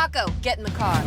Rocco, get in the car.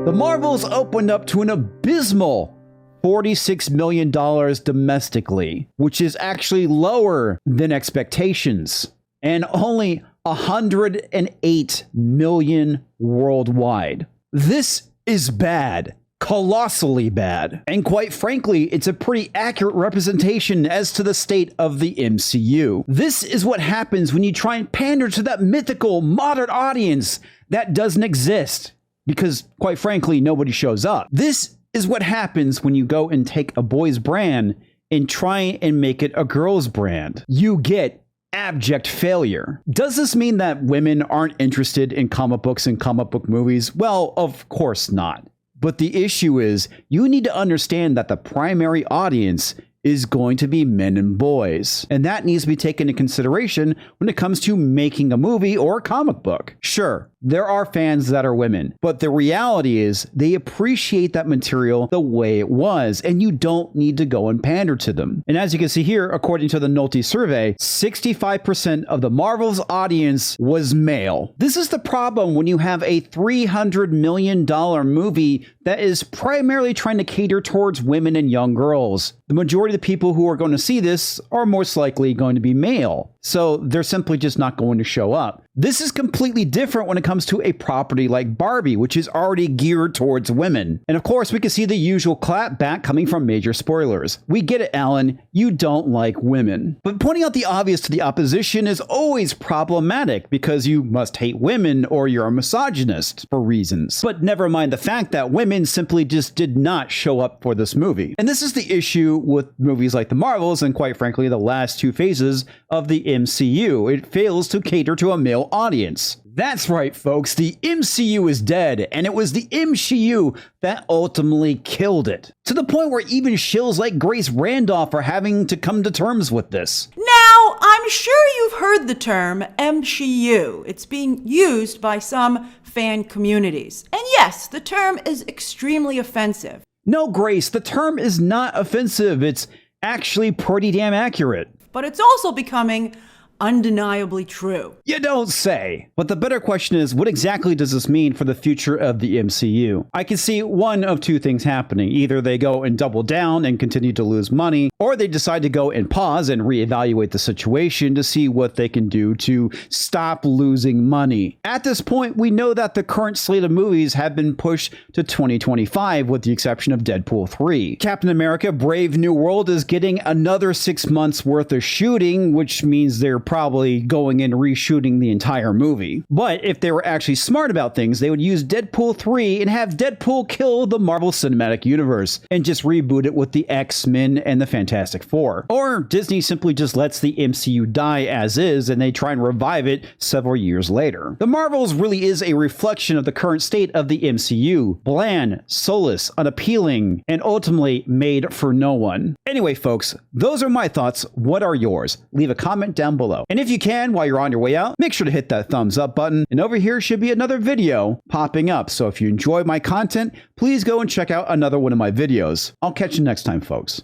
The Marvels opened up to an abysmal $46 million domestically, which is actually lower than expectations, and only $108 million worldwide. This is bad. Colossally bad. And quite frankly, it's a pretty accurate representation as to the state of the MCU. This is what happens when you try and pander to that mythical modern audience that doesn't exist. Because, quite frankly, nobody shows up. This is what happens when you go and take a boy's brand and try and make it a girl's brand. You get abject failure. Does this mean that women aren't interested in comic books and comic book movies? Well, of course not. But the issue is, you need to understand that the primary audience is going to be men and boys. And that needs to be taken into consideration when it comes to making a movie or a comic book. Sure, there are fans that are women, but the reality is they appreciate that material the way it was, and you don't need to go and pander to them. And as you can see here, according to the Nolte survey, 65% of the Marvel's audience was male. This is the problem when you have a $300 million movie that is primarily trying to cater towards women and young girls. The majority of the people who are going to see this are most likely going to be male, so they're simply just not going to show up. This is completely different when it comes to a property like Barbie, which is already geared towards women. And of course, we can see the usual clapback coming from major spoilers. We get it, Alan, you don't like women. But pointing out the obvious to the opposition is always problematic because you must hate women or you're a misogynist for reasons. But never mind the fact that women simply just did not show up for this movie. And this is the issue with movies like the Marvels and quite frankly the last two phases of the MCU. It fails to cater to a male audience. That's right, folks. The MCU is dead, and it was the MCU that ultimately killed it. To the point where even shills like Grace Randolph are having to come to terms with this. Now, I'm sure you've heard the term MCU. It's being used by some fan communities. And yes, the term is extremely offensive. No, Grace, the term is not offensive. It's actually pretty damn accurate. But it's also becoming undeniably true. You don't say. But the better question is, what exactly does this mean for the future of the MCU? I can see one of two things happening. Either they go and double down and continue to lose money, or they decide to go and pause and reevaluate the situation to see what they can do to stop losing money. At this point, we know that the current slate of movies have been pushed to 2025 with the exception of Deadpool 3. Captain America Brave New World is getting another 6 months worth of shooting, which means they're probably going and reshooting the entire movie. But if they were actually smart about things, they would use Deadpool 3 and have Deadpool kill the Marvel Cinematic Universe and just reboot it with the X-Men and the Fantastic Four. Or Disney simply just lets the MCU die as is and they try and revive it several years later. The Marvels really is a reflection of the current state of the MCU. Bland, soulless, unappealing, and ultimately made for no one. Anyway, folks, those are my thoughts. What are yours? Leave a comment down below. And if you can, while you're on your way out, make sure to hit that thumbs up button. And over here should be another video popping up. So if you enjoy my content, please go and check out another one of my videos. I'll catch you next time, folks.